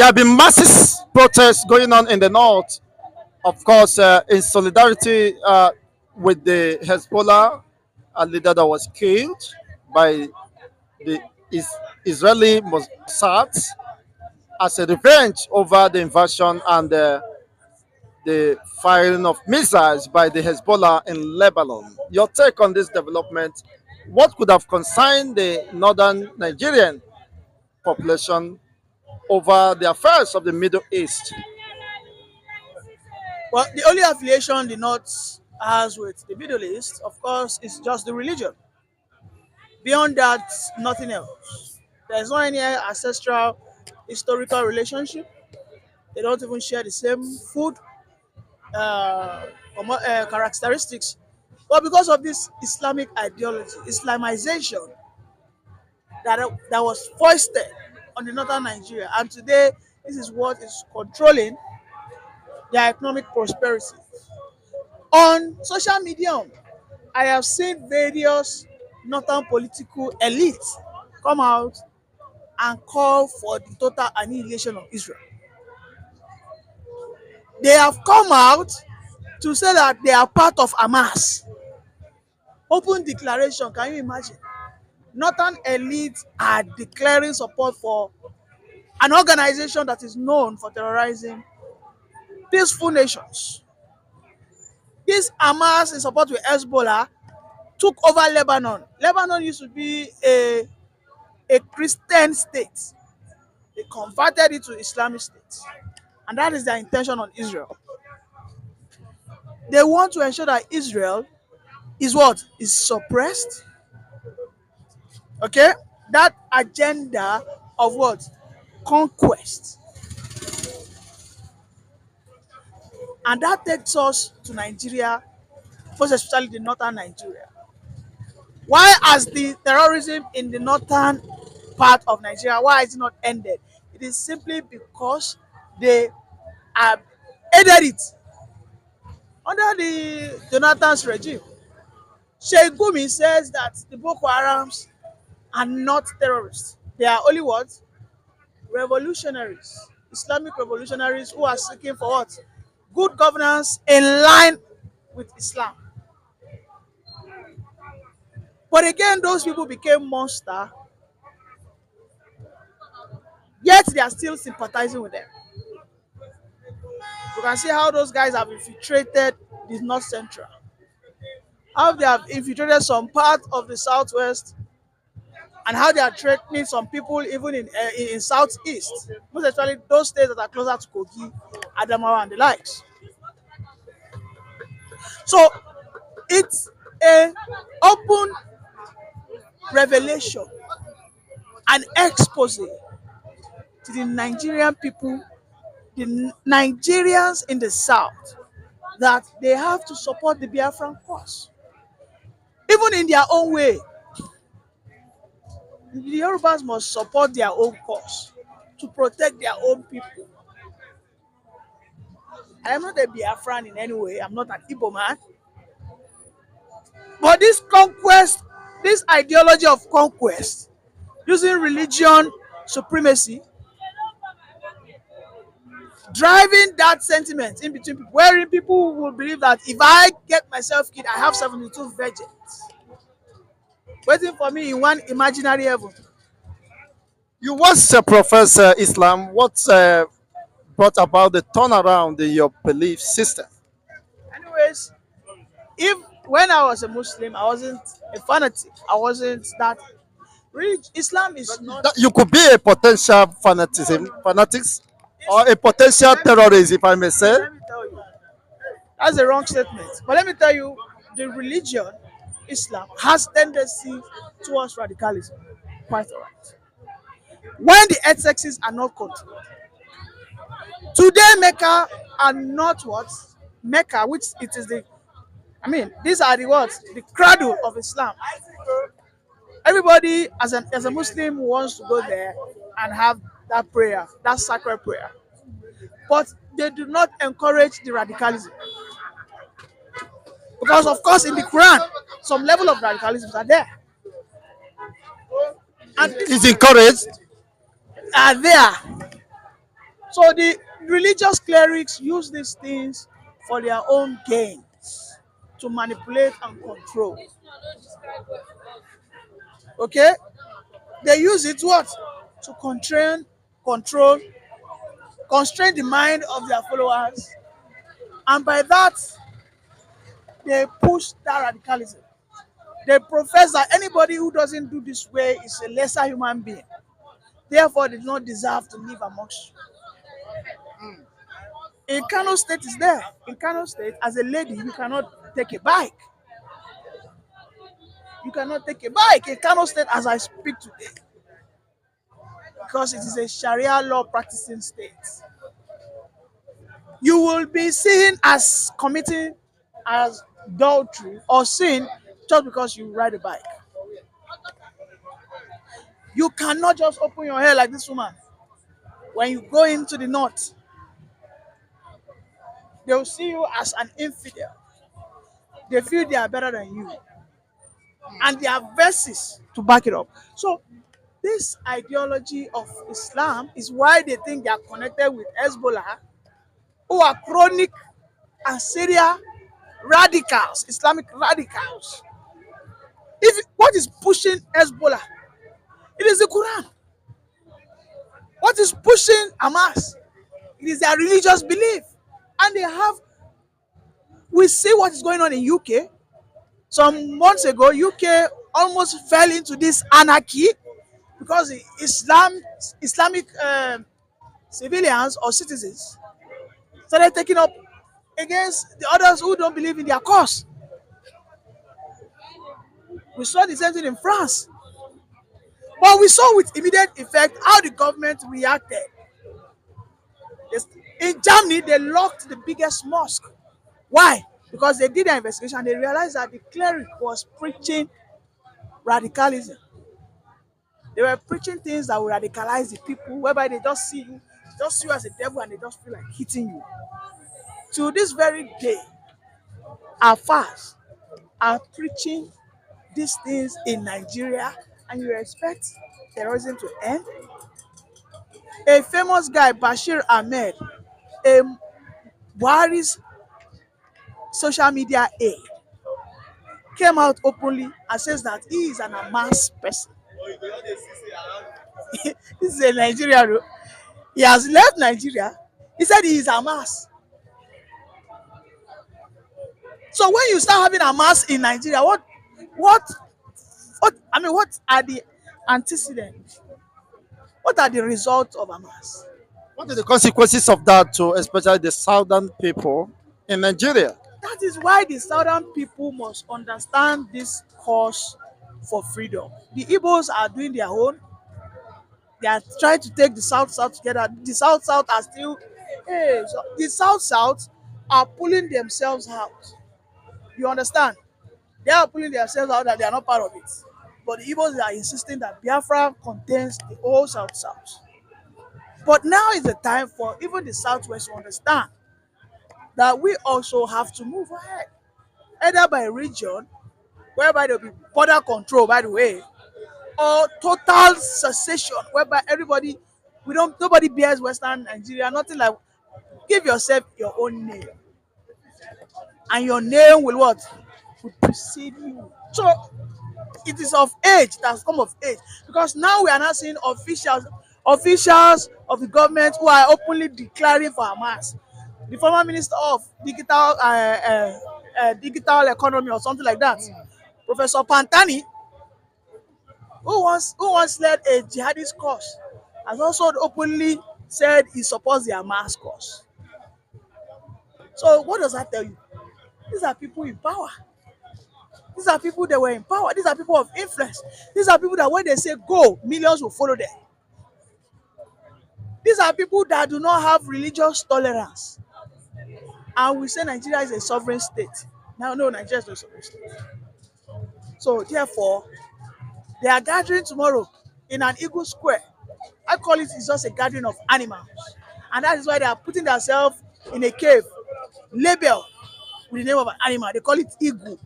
have been massive protests going on in the north, of course, in solidarity with the Hezbollah, a leader that was killed by the Israeli Mossad as a revenge over the invasion and the firing of missiles by the Hezbollah in Lebanon. Your take on this development? What could have concerned the northern Nigerian population over the affairs of the Middle East? Well, the only affiliation the North has with the Middle East, of course, is just the religion. Beyond that, nothing else. There's not any ancestral historical relationship. They don't even share the same food characteristics. But because of this Islamic ideology, Islamization that was foisted on the northern Nigeria, and today this is what is controlling their economic prosperity. On social media, I have seen various northern political elites come out and call for the total annihilation of Israel. They have come out to say that they are part of Hamas. Open declaration, can you imagine? Northern elites are declaring support for an organization that is known for terrorizing peaceful nations. This Hamas, in support with Hezbollah, took over Lebanon. Lebanon used to be a Christian state. They converted it to Islamic state. And that is their intention on Israel. They want to ensure that Israel is what? Is suppressed. Okay? That agenda of what? Conquest. And that takes us to Nigeria, most especially the northern Nigeria. Why has the terrorism in the northern part of Nigeria, why is it not ended? It is simply because they have aided it under the Jonathan's regime. Sheikh Gumi says that the Boko Harams are not terrorists. They are only what? Revolutionaries. Islamic revolutionaries who are seeking for what? Good governance in line with Islam. But again, those people became monsters, yet they are still sympathizing with them. You can see how those guys have infiltrated the North Central, how they have infiltrated some part of the Southwest, and how they are threatening some people even in Southeast, most especially those states that are closer to Kogi, Adamawa, and the likes. So it's a open revelation, an expose to the Nigerian people, the Nigerians in the South, that they have to support the Biafran cause. Even in their own way, the Yorubas must support their own cause to protect their own people. I am not a Biafran in any way, I'm not an Igbo man. But this conquest, this ideology of conquest, using religion supremacy, driving that sentiment in between people, wherein people will believe that if I get myself killed, I have 72 virgins waiting for me in one imaginary heaven. You once Professor Islam. What brought about the turnaround in your belief system? Anyways, if when I was a Muslim, I wasn't a fanatic. I wasn't that. Really, Islam is not. You could be a potential fanatics, or a potential terrorist, if I may say. Let me tell you, that's a wrong statement. But let me tell you, the religion, Islam, has tendency towards radicalism. Quite alright. When the ethics are not controlled. Today, Mecca are not what? Mecca, which it is the, these are the words, the cradle of Islam. Everybody, as a Muslim, wants to go there and have that prayer, that sacred prayer. But they do not encourage the radicalism. Because, of course, in the Quran, some level of radicalism are there. And It's encouraged. are there. So the religious clerics use these things for their own gains to manipulate and control. Okay? They use it what? To control, constrain the mind of their followers, and by that they push that radicalism. They profess that anybody who doesn't do this way is a lesser human being. Therefore, they do not deserve to live amongst you. In Kano State is there. In Kano State, as a lady, you cannot take a bike. You cannot take a bike in Kano State as I speak today because it is a Sharia law practicing state. You will be seen as committing as adultery or sin just because you ride a bike. You cannot just open your hair like this woman. When you go into the north, they will see you as an infidel. They feel they are better than you. And there are verses to back it up. So, this ideology of Islam is why they think they are connected with Hezbollah, who are chronic Assyria radicals, Islamic radicals. If what is pushing Hezbollah, it is the Quran. What is pushing Hamas, it is their religious belief. And they have, we see what is going on in UK. Some months ago, UK almost fell into this anarchy because the Islamic civilians or citizens started taking up against the others who don't believe in their cause. We saw the same thing in France. But we saw with immediate effect how the government reacted. In Germany, they locked the biggest mosque. Why? Because they did their investigation and they realized that the cleric was preaching radicalism. They were preaching things that will radicalize the people, whereby they just see you as a devil and they just feel like hitting you. To this very day, our fathers are preaching these things in Nigeria, and you expect terrorism to end? A famous guy, Bashir Ahmed, a Buhari's social media aide, came out openly and says that he is an Hamas person. This is a Nigerian. He has left Nigeria. He said he is Hamas. So when you start having Hamas in Nigeria, what, what are the antecedents? What are the results of Hamas? What are the consequences of that to especially the southern people in Nigeria? That is why the southern people must understand this cause for freedom. The Igbos are doing their own. They are trying to take the South together. The South are still, hey, so the South are pulling themselves out. You understand? They are pulling themselves out that they are not part of it. But the Igbos are insisting that Biafra contains the whole South. But now is the time for even the Southwest to understand that we also have to move ahead, either by region, whereby there will be border control, by the way, or total cessation, whereby nobody bears Western Nigeria, nothing like. Give yourself your own name, and your name will what? Will precede you. So it is of age, it has come of age, because now we are now seeing officials of the government who are openly declaring for Hamas. The former minister of digital economy or something like that, Professor Pantani, who once led a jihadist cause, has also openly said he supports the Hamas cause. So what does that tell you? These are people in power. These are people that were in power. These are people of influence. These are people that when they say go, millions will follow them. These are people that do not have religious tolerance. And we say Nigeria is a sovereign state. Now, no, Nigeria is not a sovereign state. So therefore, they are gathering tomorrow in an Eagle Square. I call it is just a gathering of animals. And that is why they are putting themselves in a cave, labeled with the name of an animal. They call it Eagle.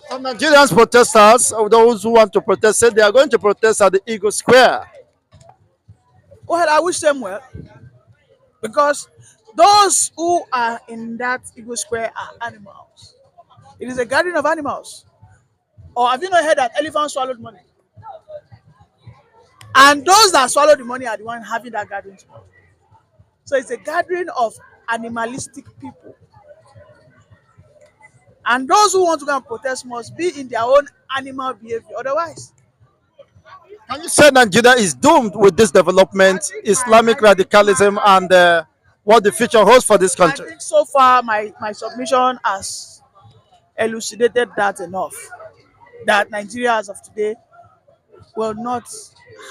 Some Nigerian protesters, or those who want to protest, said they are going to protest at the Eagle Square. Well, I wish them well because those who are in that Eagle Square are animals. It is a gathering of animals. Or have you not heard that elephant swallowed money? And those that swallow the money are the one having that gathering tomorrow. So it's a gathering of animalistic people. And those who want to go and protest must be in their own animal behavior. Otherwise, Can you say Nigeria is doomed with this development, Islamic radicalism, and what the future holds for this I country? think so far my submission has elucidated that enough. That Nigeria as of today will not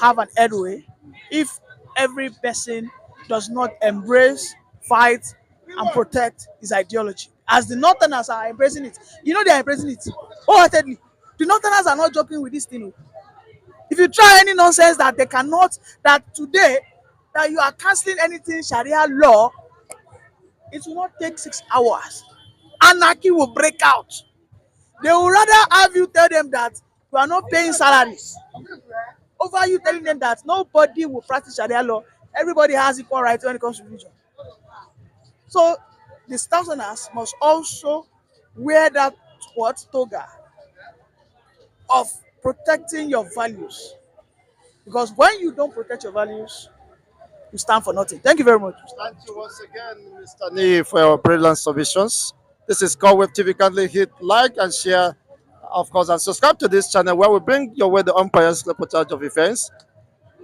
have an headway if every person does not embrace, fight, and protect his ideology. As the Northerners are embracing it, you know they are embracing it wholeheartedly. The Northerners are not joking with this thing. If you try any nonsense that they cannot, that today, that you are cancelling anything Sharia law, it will not take 6 hours. Anarchy will break out. They would rather have you tell them that you are not paying salaries over you telling them that nobody will practice Sharia law. Everybody has equal rights when it comes to religion. So the Southerners must also wear that what toga of protecting your values. Because when you don't protect your values, you stand for nothing. Thank you very much. Thank you once again, Mr. Nee, for your brilliant submissions. This is Call Web TV. Kindly hit like and share, of course, and subscribe to this channel where we bring your way the umpires reportage of events.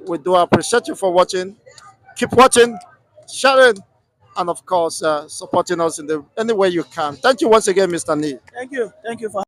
We do appreciate you for watching. Keep watching, sharing, and of course, supporting us in the any way you can. Thank you once again, Mr. Nee. Thank you. Thank you for